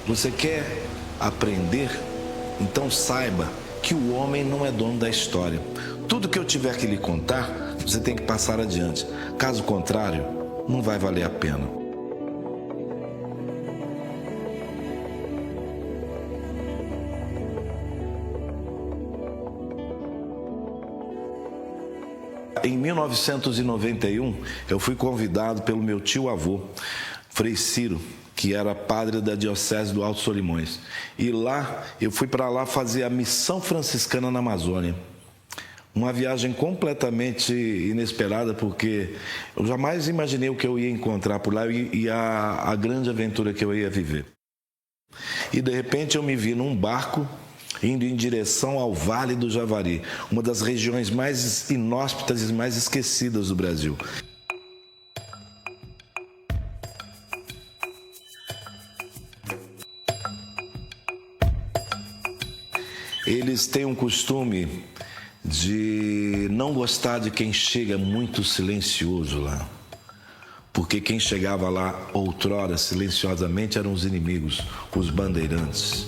Você quer aprender? Então saiba que o homem não é dono da história. Tudo que eu tiver que lhe contar, você tem que passar adiante. Caso contrário, não vai valer a pena. Em 1991, eu fui convidado pelo meu tio-avô, Frei Ciro, que era padre da Diocese do Alto Solimões. E lá, eu fui para lá fazer a missão franciscana na Amazônia. Uma viagem completamente inesperada, porque eu jamais imaginei o que eu ia encontrar por lá e a grande aventura que eu ia viver. E de repente eu me vi num barco indo em direção ao Vale do Javari, uma das regiões mais inóspitas e mais esquecidas do Brasil. Eles têm um costume de não gostar de quem chega muito silencioso lá. Porque quem chegava lá outrora silenciosamente eram os inimigos, os bandeirantes.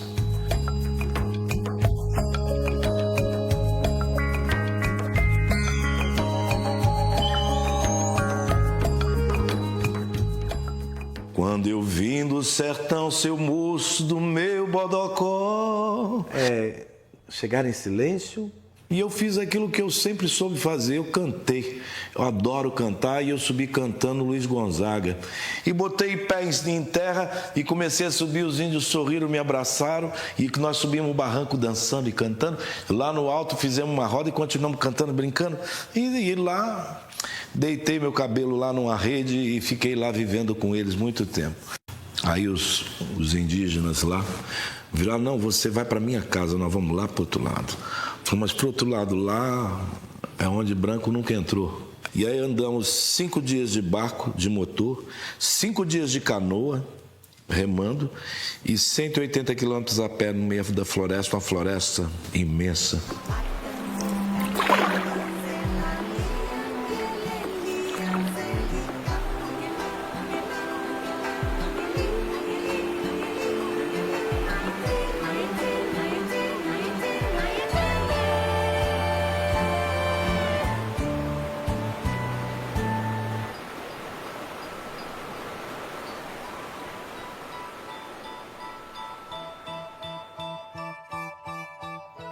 Quando eu vim do sertão, seu moço do meu bodocó. Chegar em silêncio. E eu fiz aquilo que eu sempre soube fazer, eu cantei. Eu adoro cantar e eu subi cantando Luiz Gonzaga. E botei pés em terra e comecei a subir, os índios sorriram, me abraçaram. E nós subimos o barranco dançando e cantando. Lá no alto fizemos uma roda e continuamos cantando, brincando. E lá, deitei meu cabelo lá numa rede e fiquei lá vivendo com eles muito tempo. Aí os indígenas lá viraram, não, você vai para minha casa, nós vamos lá para o outro lado. Falei, mas para o outro lado lá é onde branco nunca entrou. E aí andamos 5 dias de barco, de motor, 5 dias de canoa, remando, e 180 quilômetros a pé no meio da floresta, uma floresta imensa.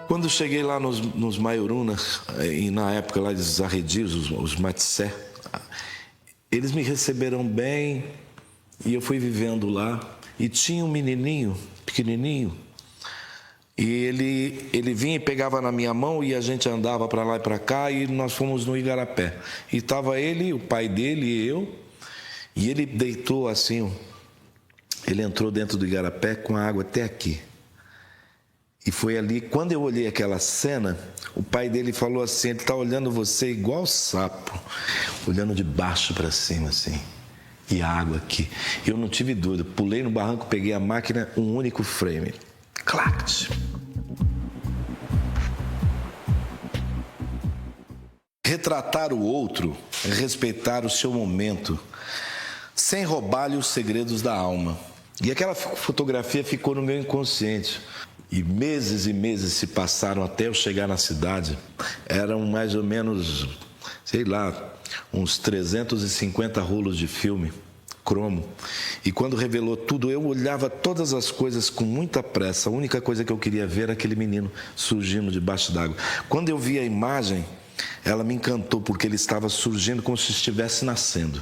Quando cheguei lá nos Maiurunas, e na época lá dos arredios, os Matissé, eles me receberam bem e eu fui vivendo lá. E tinha um menininho, pequenininho, e ele vinha e pegava na minha mão e a gente andava para lá e para cá e nós fomos no Igarapé. E estava ele, o pai dele e eu, e ele deitou assim, ele entrou dentro do Igarapé com a água até aqui. E foi ali, quando eu olhei aquela cena, o pai dele falou assim, ele está olhando você igual sapo, olhando de baixo para cima assim, e a água aqui. Eu não tive dúvida, pulei no barranco, peguei a máquina, um único frame, clac! Retratar o outro é respeitar o seu momento, sem roubar-lhe os segredos da alma. E aquela fotografia ficou no meu inconsciente. E meses se passaram até eu chegar na cidade. Eram mais ou menos, sei lá, uns 350 rolos de filme cromo. E quando revelou tudo, eu olhava todas as coisas com muita pressa. A única coisa que eu queria ver era aquele menino surgindo debaixo d'água. Quando eu vi a imagem, ela me encantou, porque ele estava surgindo como se estivesse nascendo.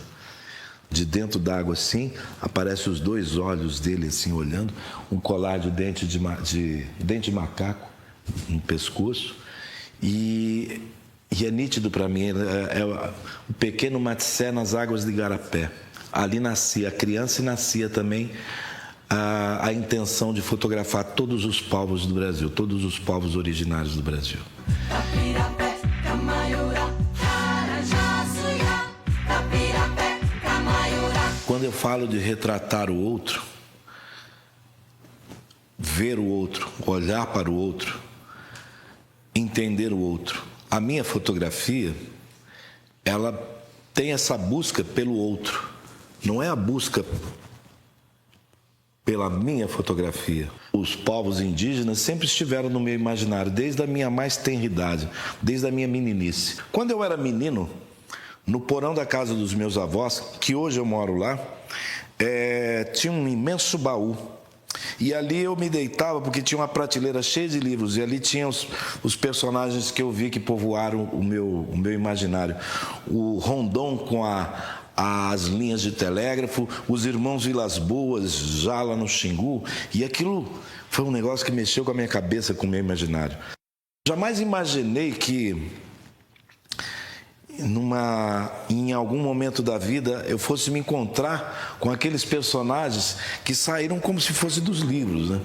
De dentro d'água assim, aparecem os 2 olhos dele assim olhando, um colar de dente de macaco no pescoço. E é nítido para mim, é o pequeno Matsé nas águas de Igarapé. Ali nascia a criança e nascia também a intenção de fotografar todos os povos do Brasil, todos os povos originários do Brasil. Quando eu falo de retratar o outro, ver o outro, olhar para o outro, entender o outro, a minha fotografia, ela tem essa busca pelo outro. Não é a busca pela minha fotografia. Os povos indígenas sempre estiveram no meu imaginário, desde a minha mais tenra idade, desde a minha meninice. Quando eu era menino, no porão da casa dos meus avós, que hoje eu moro lá, tinha um imenso baú. E ali eu me deitava, porque tinha uma prateleira cheia de livros, e ali tinha os personagens que eu vi que povoaram o meu imaginário. O Rondon com as linhas de telégrafo, os irmãos Vilas Boas, já lá no Xingu, e aquilo foi um negócio que mexeu com a minha cabeça, com o meu imaginário. Jamais imaginei que em algum momento da vida eu fosse me encontrar com aqueles personagens que saíram como se fossem dos livros, né?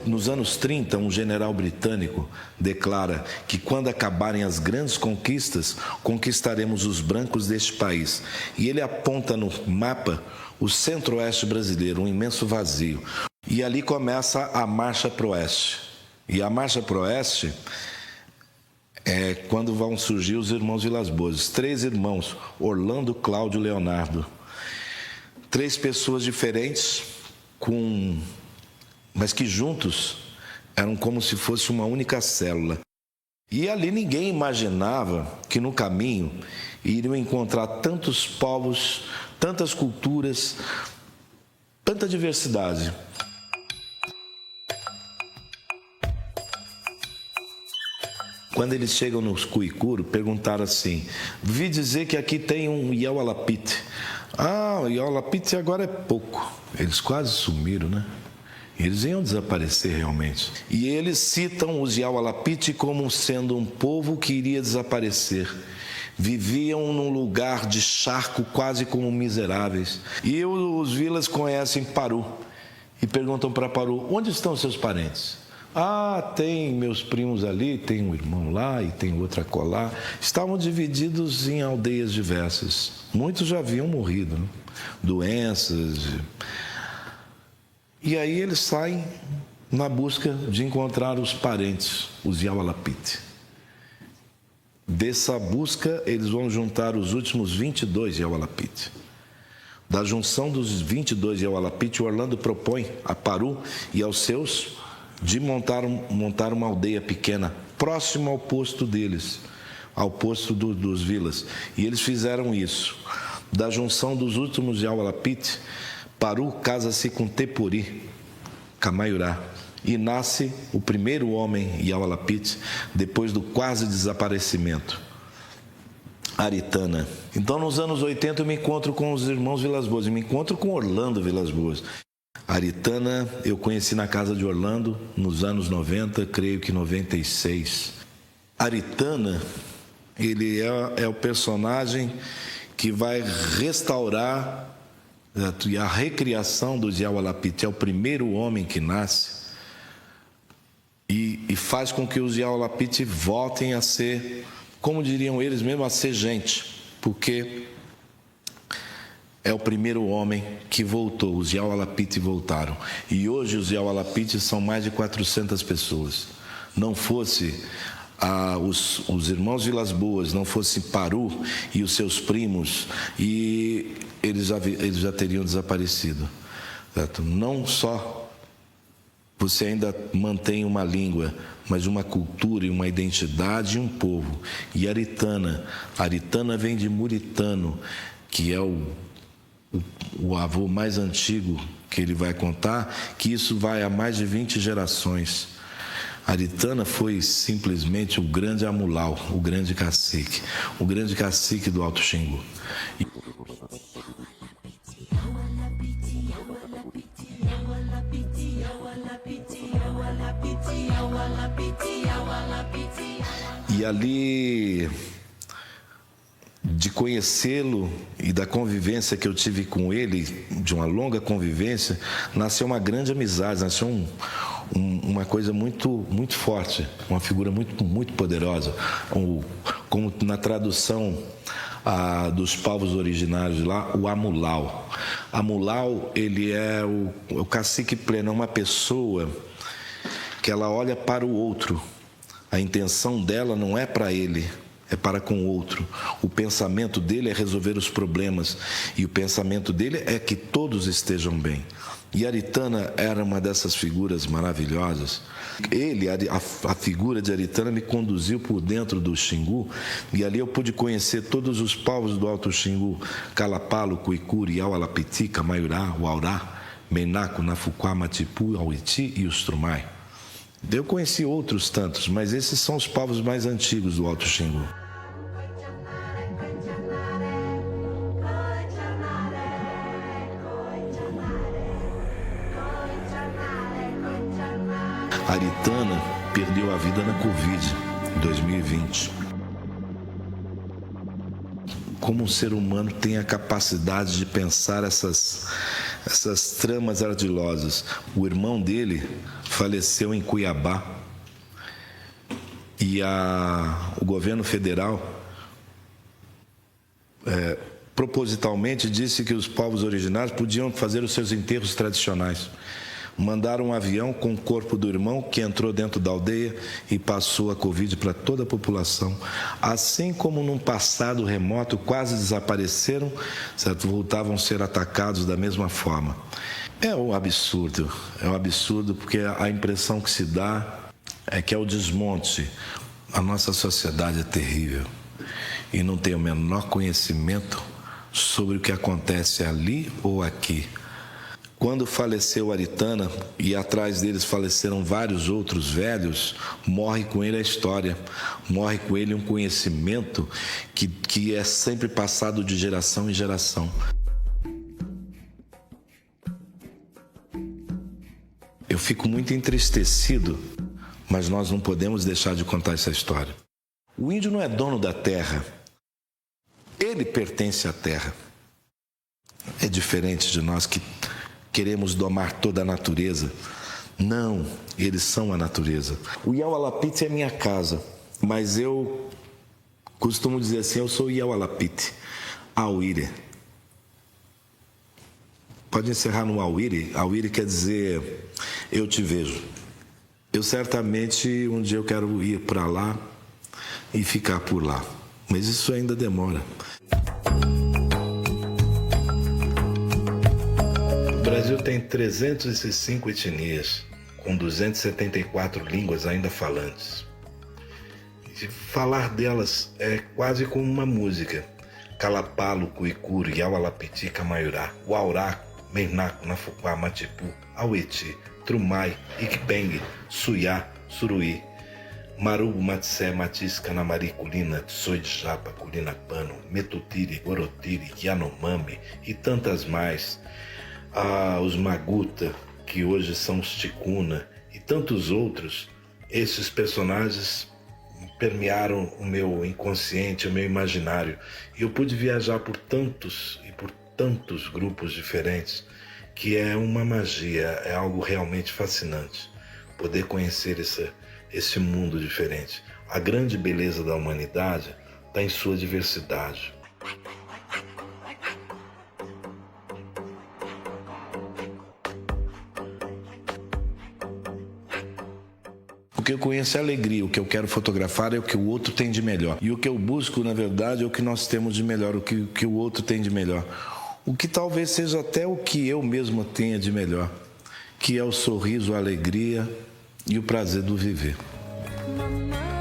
Nos anos 30, um general britânico declara que quando acabarem as grandes conquistas, conquistaremos os brancos deste país. E ele aponta no mapa o centro-oeste brasileiro, um imenso vazio. E ali começa a marcha para o oeste. E a marcha para o oeste é quando vão surgir os irmãos Vilas Boas. 3 irmãos, Orlando, Cláudio e Leonardo. 3 pessoas diferentes, mas que juntos eram como se fosse uma única célula. E ali ninguém imaginava que no caminho iriam encontrar tantos povos, tantas culturas, tanta diversidade. Quando eles chegam nos Cuicuro, perguntaram assim: vi dizer que aqui tem um Iaualapite. O Iaualapite agora é pouco. Eles quase sumiram, né? Eles iam desaparecer realmente. E eles citam os Iaualapite como sendo um povo que iria desaparecer. Viviam num lugar de charco, quase como miseráveis. E os Vilas conhecem Paru e perguntam para Paru: onde estão seus parentes? Tem meus primos ali, tem um irmão lá e tem outro acolá. Estavam divididos em aldeias diversas. Muitos já haviam morrido, né? Doenças. E aí eles saem na busca de encontrar os parentes, os Iaualapite. Dessa busca, eles vão juntar os últimos 22 Iaualapite. Da junção dos 22 Iaualapite, Orlando propõe a Paru e aos seus de montar uma aldeia pequena, próximo ao posto deles, ao posto dos Vilas. E eles fizeram isso. Da junção dos últimos Iaualapite, Paru casa-se com Tepuri, Camaiurá, e nasce o primeiro homem Iaualapite depois do quase desaparecimento, Aritana. Então, nos anos 80, eu me encontro com os irmãos Vilas Boas, eu me encontro com Orlando Vilas Boas. Aritana eu conheci na casa de Orlando nos anos 90, creio que 96. Aritana, ele é o personagem que vai restaurar a recriação dos Iaualapite. É o primeiro homem que nasce e faz com que os Iaualapite voltem a ser, como diriam eles mesmo, a ser gente, porque é o primeiro homem que voltou. Os Iaualapite voltaram. E hoje os Iaualapite são mais de 400 pessoas. Não fosse os irmãos Vilas Boas, não fosse Paru e os seus primos, e eles já teriam desaparecido. Certo? Não só Você ainda mantém uma língua, mas uma cultura e uma identidade e um povo. E Aritana vem de Muritano, que é o avô mais antigo que ele vai contar, que isso vai a mais de 20 gerações. Aritana foi simplesmente o grande Amulau, o grande cacique do Alto Xingu. E ali, de conhecê-lo e da convivência que eu tive com ele, de uma longa convivência, nasceu uma grande amizade, nasceu uma coisa muito, muito forte, uma figura muito, muito poderosa. Como na tradução dos povos originários de lá, o Amulau. Amulau, ele é o cacique pleno, é uma pessoa que ela olha para o outro. A intenção dela não é para ele, é para com o outro. O pensamento dele é resolver os problemas e o pensamento dele é que todos estejam bem. E Aritana era uma dessas figuras maravilhosas. A figura de Aritana me conduziu por dentro do Xingu e ali eu pude conhecer todos os povos do Alto Xingu: Calapalo, Cuicuri, Aualapiti, Camaiurá, Uaurá, Menaco, Nafuquá, Matipu, Auiti e os Trumai. Eu conheci outros tantos, mas esses são os povos mais antigos do Alto Xingu. Aritana perdeu a vida na Covid, em 2020. Como um ser humano tem a capacidade de pensar essas tramas ardilosas. O irmão dele faleceu em Cuiabá e o governo federal propositalmente disse que os povos originários podiam fazer os seus enterros tradicionais. Mandaram um avião com o corpo do irmão, que entrou dentro da aldeia e passou a Covid para toda a população. Assim como num passado remoto quase desapareceram, certo? Voltavam a ser atacados da mesma forma. É um absurdo porque a impressão que se dá é que é o desmonte. A nossa sociedade é terrível e não tem o menor conhecimento sobre o que acontece ali ou aqui. Quando faleceu Aritana e atrás deles faleceram vários outros velhos, morre com ele a história, morre com ele um conhecimento que é sempre passado de geração em geração. Eu fico muito entristecido, mas nós não podemos deixar de contar essa história. O índio não é dono da terra, ele pertence à terra. É diferente de nós que queremos domar toda a natureza. Não, eles são a natureza. O Iaualapiti é minha casa, mas eu costumo dizer assim, eu sou Iaualapiti, Auire. Pode encerrar no Auire. Auire quer dizer, eu te vejo. Eu certamente um dia eu quero ir para lá e ficar por lá, mas isso ainda demora. O Brasil tem 305 etnias, com 274 línguas ainda falantes. E falar delas é quase como uma música. Calapalo, Cuicuri, Aualapiti, Camaiurá, Uaurá, Menaco, Nafuquá, Matipu, Aueti, Trumai, Iquipeng, Suyá, Suruí, Marubo, Matissé, Matis, Canamari, Culina, Tsoidjapa, Culina Pano, Metutiri, Gorotiri, Yanomami e tantas mais. Os Maguta, que hoje são os Ticuna, e tantos outros. Esses personagens permearam o meu inconsciente, o meu imaginário, e eu pude viajar por tantos grupos diferentes, que é uma magia, é algo realmente fascinante, poder conhecer esse mundo diferente. A grande beleza da humanidade está em sua diversidade. O que eu conheço é alegria, o que eu quero fotografar é o que o outro tem de melhor. E o que eu busco, na verdade, é o que nós temos de melhor, o que o outro tem de melhor. O que talvez seja até o que eu mesmo tenha de melhor. que é o sorriso, a alegria e o prazer do viver. Mamãe.